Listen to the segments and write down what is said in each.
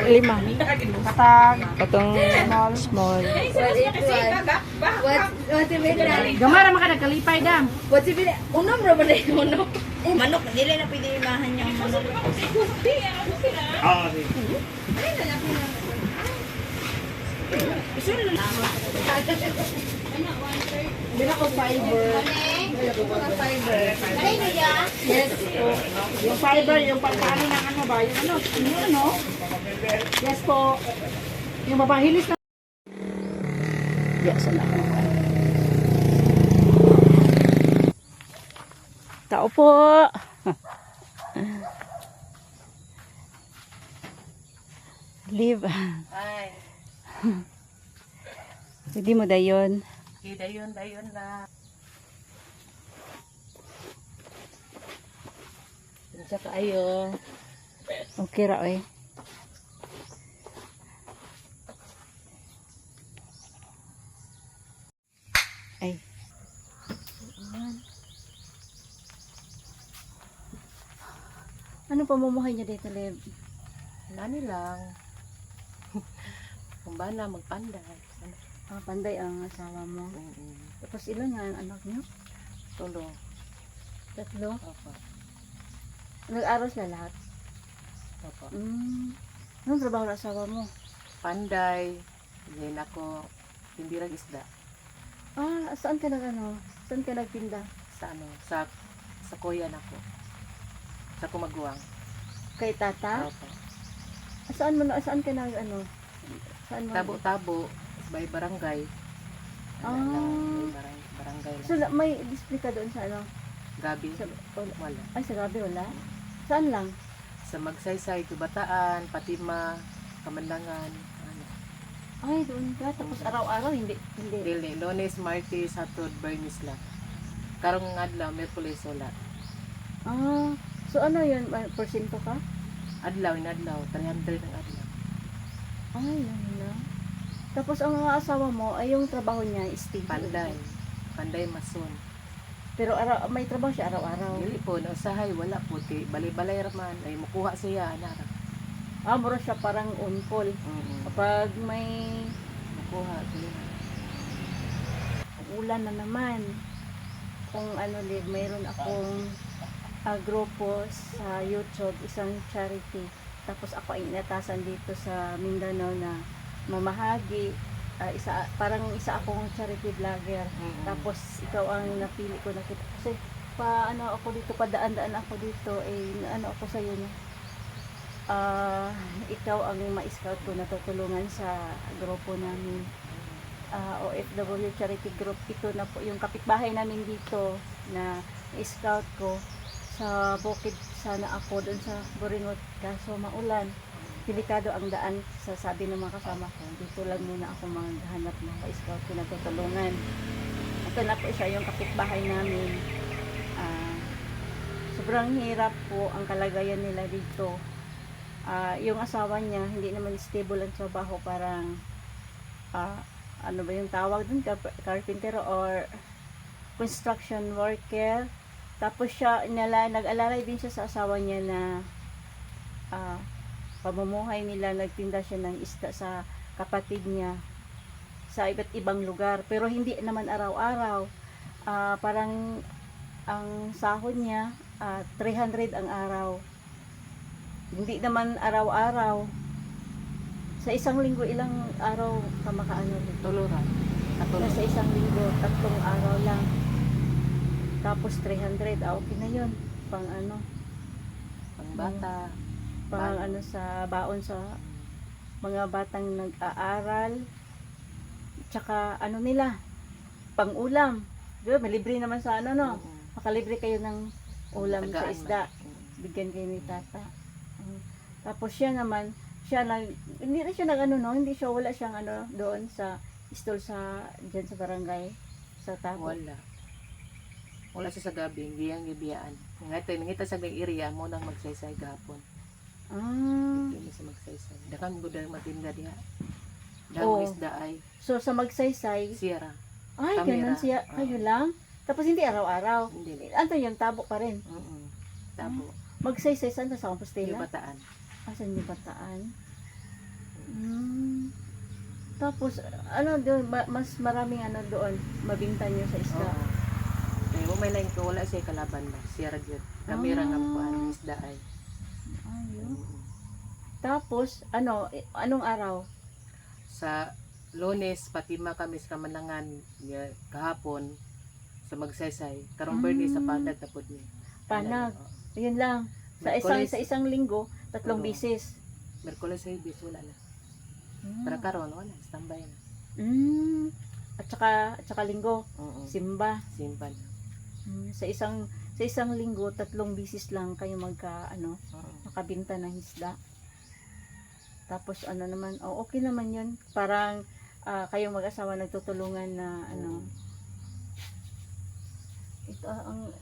Lima. Katag. Katong small. Gamara maka nagkalipay dam. What's it? Unom ra ba dai unom? Manok, dili na pwede imahan yung manok. Bila ko fiber. Yes. Yung fiber, yung pagkaano ng ano ba? Yung ano? Yung ano? Yes po. Yung mapahilis na. Yes, na ako. Tao po. Live. Ay. Hindi mo dayon. Dayon na. Sa kaayo. Okay ra oy. Ay. Ano pamumuhay niya dito, Lev? Nani lang. Kumbana magpanday. Panday ang asawa mo. Tapos ilan nga ang anak niyo? Tulo. Tatlo? Opo. Nag-aral sila lahat? Opo. Anong trabaho ng asawa mo? Panday. Ngayon ako tindirang isda. Saan ka Saan ka nagtinda? Sa ano? Sa kuyan ako. Sa kumaguwang. Kay tata? Opo. Saan ka Saan mo? Tabo-tabo. May barangay. May barangay lang. So may display ka doon sa ano? Gabi. Wala. Ay, sa gabi wala? Saan lang? Sa Magsaysay, Tubataan, Patima, Kamandangan. Ano. Ay, doon ka. Tapos araw-araw, hindi. Dili. Lunes, Martes, Satod, Bernis lang. Karong adlaw, Merkulis, wala. So ano yun? Porsyento ka? Adlaw, 300 ang adlaw. Ay, yun na. Tapos ang asawa mo, ay yung trabaho niya, stable. Panday mason. Pero may trabaho siya araw-araw. Dili po, nausahay, wala po. Balay-balay raman, ay mukuha siya, anak. Mura siya parang on-call. Kapag may Mukuha siya. ulan na naman, kung mayroon akong grupo sa YouTube, isang charity. Tapos ako ay inatasan dito sa Mindanao na mamahagi. Parang isa akong charity vlogger. Tapos ikaw ang napili ko na kita. Kasi ako dito, padaan-daan ako dito, ako sa iyo na. Ikaw ang ma-scout ko na tutulungan sa grupo namin. OFW charity group. Ito na po yung kapitbahay namin dito na i-scout ko sa bukid sana ako doon sa Boringot, kaso maulan, delikado ang daan. Sabi ng mga kasama ko, dito lang muna ako maghanap ng ka-scout ko na tutulungan. Ito na po siya yung kapitbahay namin. Sobrang hirap po ang kalagayan nila dito. Yung asawa niya hindi naman stable ang trabaho, parang ano ba yung tawag dun, carpenter or construction worker. Tapos nag-alalay din siya sa asawa niya na ah, pamumuhay nila, nagtinda siya ng isda sa kapatid niya sa iba't ibang lugar. Pero hindi naman araw-araw. Parang ang sahod niya 300 ang araw. Hindi naman araw-araw. Sa isang linggo, ilang araw ka makaano? Tuluran. Katulog. Sa isang linggo, 3 araw lang. Tapos 300, okay na yun. Pang ano, Pang bata. pang ano sa baon sa mga batang nag-aaral. Tsaka ano nila, pang ulam. Diba, may libre naman sa ano, no? Makalibre kayo ng ulam sa Tagaan isda. man. Bigyan kayo ni tata. Tapos siya naman, hindi na siya nag ano, no? Hindi siya, wala siyang ano doon sa stall sa, dyan sa barangay, sa Tapo. Wala siya sa gabi, hindi ang gibiyaan. Ngita sa may area mo nang magsaysay gahapon. Hindi siya magsaysay. Dakan mo dahil matinda diha. Oo. Dahil isda ay So sa magsaysay, siyara. ay, Kamera. ganun siya, kayo lang. Tapos hindi araw-araw. Hindi. Ano yung tabo pa rin. Tabo. Magsaysay, saan sa Yung Compostela? bataan. Asan yung bataan? Tapos, ano doon, mas maraming ano doon, mabinta nyo sa isda. Oo. Kaya may lain ko, wala siya kalaban ba? Siyara yun. Kamera nga po, isda ay. Ayun. Tapos, anong araw? Sa Lunes, Fatima kami sa Kamanangan kahapon sa magsaysay. Karong birthday sa Panag na po niya. Panag. Ayun lang. Sa isang linggo, 3 Oo. bisis. Merkules ay bis, wala na. Para karon wala, standby na. At saka linggo, simba. Simpan. Sa isang linggo, 3 bisis lang kayo makabinta ng isda. Tapos naman, okay naman yun. Parang kayong mag-asawa nagtutulungan na ito,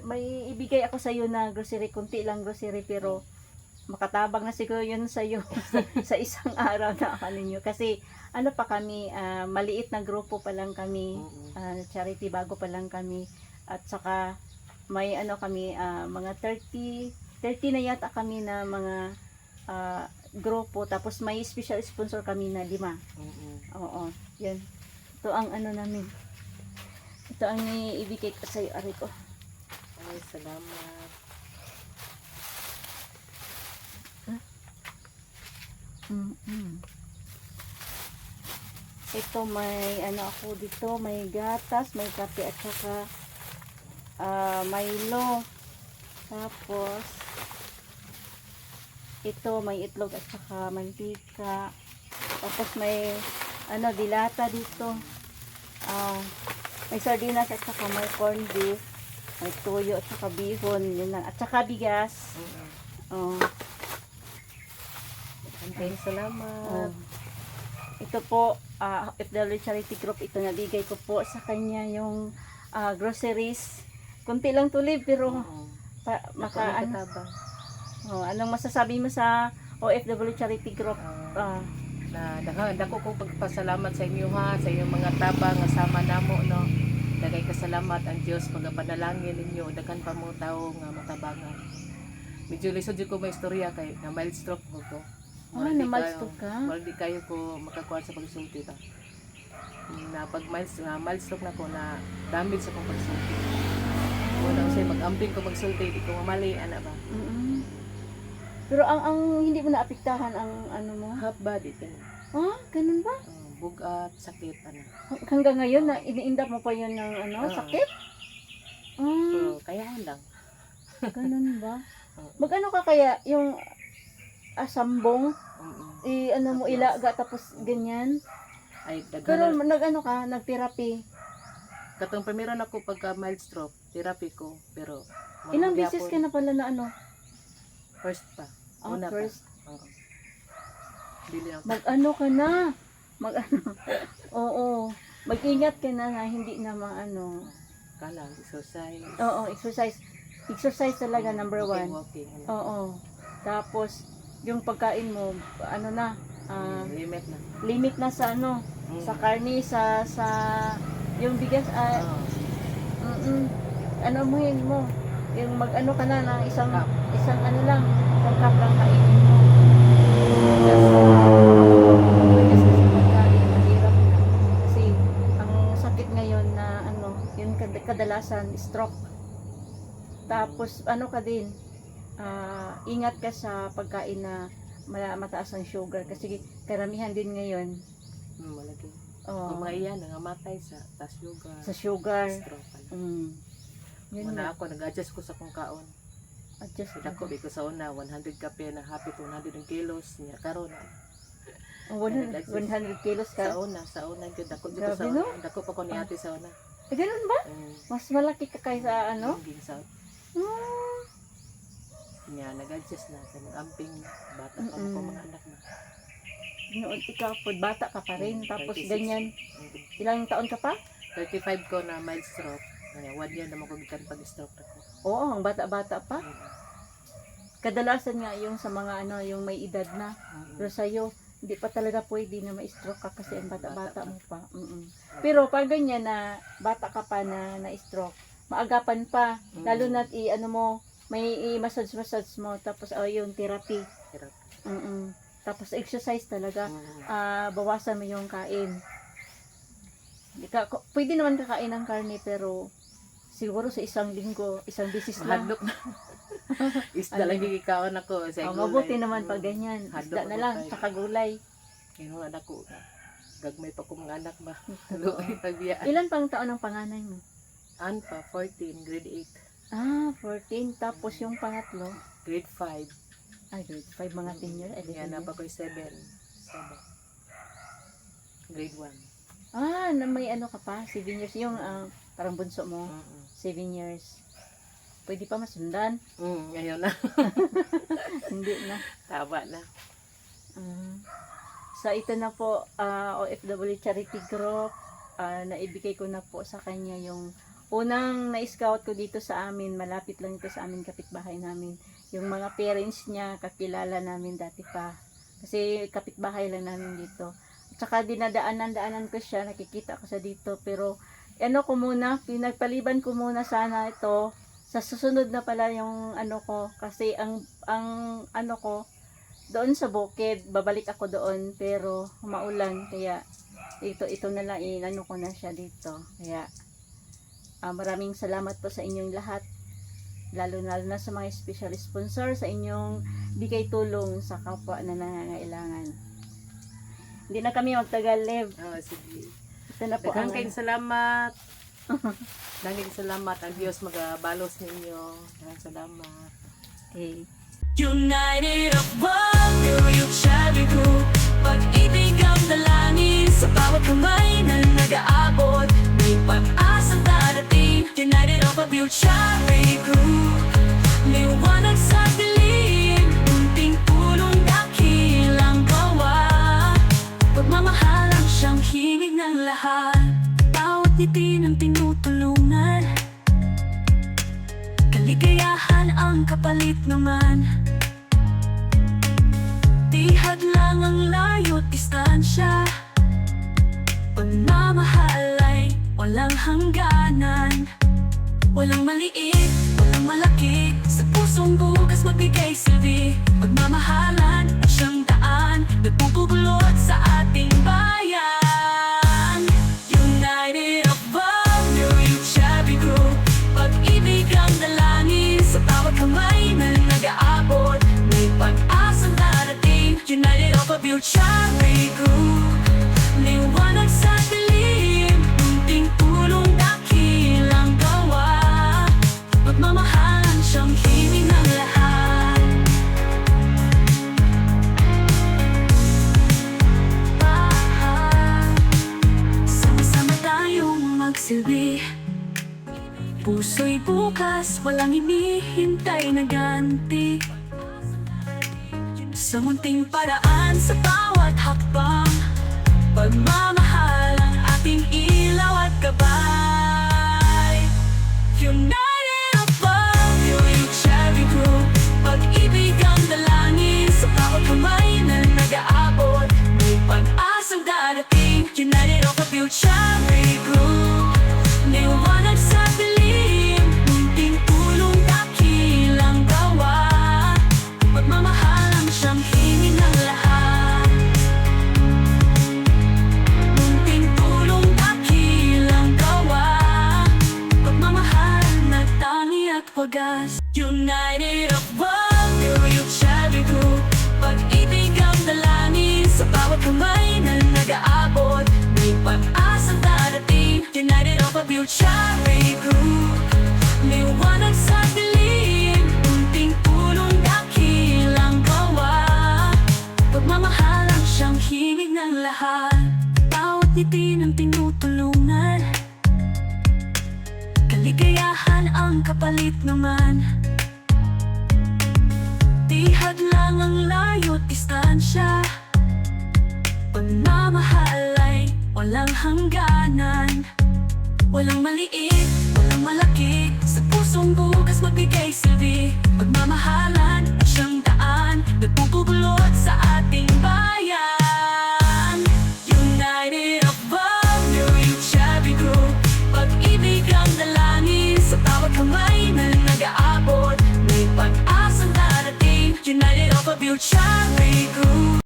may ibigay ako sa iyo na grocery, kunti lang grocery, pero makatabang na siguro yun sa iyo sa isang araw na ninyo. Kasi pa kami, maliit na grupo pa lang kami, charity, bago pa lang kami. At saka may kami, mga 30 na yata kami na mga grupo. Tapos may special sponsor kami na 5. Oo, yan. Ito ang namin. Ito ang ibigay ko sa iyo, ari ko. Ay, salamat. Ito may ako dito, may gatas, may kape at saka Milo. Tapos ito may itlog at saka mantika. Tapos may dilata dito. May sardinas at saka may corned beef. May tuyo at saka bihon, yun lang. At saka bigas. Antay, salamat. Ito po, FW Charity Group, ito nabigay ko po sa kanya yung groceries. Kunti lang tulib, pero anong masasabi mo sa OFW Charity Group? Dako ko pagpasalamat sa inyo ha, sa inyong mga tabang nga sama namo, no. Dagay kasalamat ang Dios pagapanalangin ninyo, daghan pa mo tao nga matabangan. Medyo lisod jud ko may istorya kay na mild stroke ko to. Na-mild stroke ka? Wala di kayo ko makakuha sa pagsulti ta. Na pag mild stroke na ko na damage sa kong pagsulti. Wala ko siya mag-amping ko magsulti, di ko mamali, ba? Pero ang hindi mo naapektahan ang mo? Half body din. Ganun ba? Bugat, sakit, Hanggang ngayon, na iniindap mo pa yun ng sakit? Pero kayahan lang. Ganun ba? Mag-ano ka kaya, yung sambong, mo ilaga tapos ganyan? Ay, Pero nag-therapy. Katong primero na ko pagka mild stroke, therapy ko, pero Ilang beses ka na pala na first pa. Una first. pa. Dili ako. Mag-ano ka na? Oo. Mag-ingat ka na hindi na Kalang, exercise. Oo, exercise. Exercise talaga, number 1. Walking. Oo. Tapos, yung pagkain mo, Limit na. limit na sa sa karne, sa yung bigas, mo. yung mag-ano ka na ng isang, Cup. isang ano lang, isang cup lang kainin mo. Just kasi pagkain, mahirap na. Kasi, ang sakit ngayon na ano, yun kadalasan, stroke. Tapos, ano ka din, ingat ka sa pagkain na mataas ang sugar. Kasi karamihan din ngayon, Malaki. oh, Kung mga iyan, nangamatay sa tas sugar. sa sugar. Stroke pala. Yun Muna na. ako, nag-adjust ko sa kong kaon. Adjust Ida ko, ko sa una, 100 kape na happy to 100 ang kilos. Niya, karon 100 kilos ka. sa una, yun, dako dito Grabe, sa no? una. Dako pa ko ni ate sa una. Eh, ganun ba? Mas malaki ka kaysa ano? Ging sa Ah, niya, nag-adjust na. Sa amping bata pa mo ko mga anak na. noon ikaw po, bata ka pa rin. Tapos 36. ganyan, ilang taon ka pa? 35 ko na mild stroke. Kaya 1 year naman ko gikan pag-stroke ako. Oo, ang bata-bata pa. Kadalasan nga yung sa mga ano, yung may edad na. Pero sa'yo, hindi pa talaga pwede na ma-stroke ka kasi ang bata-bata mo pa. Pero pag ganyan na bata ka pa na na-stroke, maagapan pa. Lalo na ano mo, may i-massage mo. Tapos yung therapy. Hirap. Tapos exercise talaga. Bawasan mo yung kain. Pwede naman kakain ng karne pero siguro sa isang linggo, isang bisis lang. Hadlok na. Isda lang gigikaon ako sa gulay. Mabuti naman pag ganyan. Hadlok Isda na ako lang, tayo. saka gulay. Yung anak ko, gagmay pa ko mga anak ba? Luoy pagbiyaan. Ilan pang taon ang panganay mo? Anpa, 14, grade 14. Tapos yung pangatlo, 8, grade 5. grade 5, mga 10 years, 11 Yan na years. pa ko 7. Grade 1. Na may ano ka pa, 7 years. Yung parang bunso mo, 7 years. Pwede pa masundan. Ngayon na. Hindi na. Tama na. So ito na po, OFW Charity Group. Naibigay ko na po sa kanya yung unang na-scout ko dito sa amin. Malapit lang ito sa amin, kapitbahay namin. Yung mga parents niya, kakilala namin dati pa. Kasi kapitbahay lang namin dito. Tsaka dinadaanan ko siya, nakikita ko siya dito. Pero ano ko muna, pinagpaliban ko muna sana ito. Sa susunod na pala yung ano ko. Kasi ang ano ko, doon sa bukid, babalik ako doon. Pero maulan, kaya ito na lang, inano ko na siya dito. Kaya maraming salamat po sa inyong lahat. Lalo na sa mga special sponsor, sa inyong bigay tulong sa kapwa na nangangailangan. Hindi na kami magtagal, Lev. Sige. Ito na po ang Daghang salamat. Daghang salamat. Ang Diyos magabalos ninyo. Daghang salamat. Okay. United of One, Youth Charity Group. Pag-ibig ang dalangin sa bawat kamay na nag-aabot. May pag-asang darating. United of Youth Charity Group. Liwanag sa dilim, unting tulong dakilang gawa. Pagmamahalang siyang hingig ng lahat. Bawat ngiti ng tinutulungan. Kaligayahan ang kapalit naman. Di hadlang ang layo't distansya. Pagmamahal ay walang hangganan. Walang maliit, walang malaki. Sa pusong bukas magbigay silbi. Pagmamahalan at siyang daan nagpupulot sa ating bayan. United of Value, Youth Charity Group. Pag-ibig ang dalangin sa bawat kamay na nag-aabot. May pag-asang darating. United of Youth Charity Group. Liwanag sa dilim, unting tulong dakilang gawa. Pagmamahalan siyang himig ng lahat. Sama-sama tayong magsilbi. Puso'y bukas, walang hinihintay na ganti. Sa munting paraan, sa bawat hakbang. Pagmamahal ang ating ilaw at gabay. United of Value, Youth Charity Group. Pag-ibig ang dalangin sa bawat kamay na nag-aabot. May pag-asang darating. United of Youth Charity Group. Liwanag sa dilim, munting tulong dapat United Abang Royal Cherry Group. Pag-ibig ang dalangin sa bawat kamay na nag-aabot. May pag-asang darating. United Abang Cherry Group. Liwanag sa dilim, unting tulong dakilang gawa. Pagmamahal ang siyang himig ng lahat. Bawat ngiti ng tinutulungan, kaligayahan ang kapalit naman. Di hadlang ang layo't distansya. Pagmamahal ay walang hangganan. Walang maliit, walang malaki, sa pusong bukas magbigay silbi. Pagmamahalan at siyang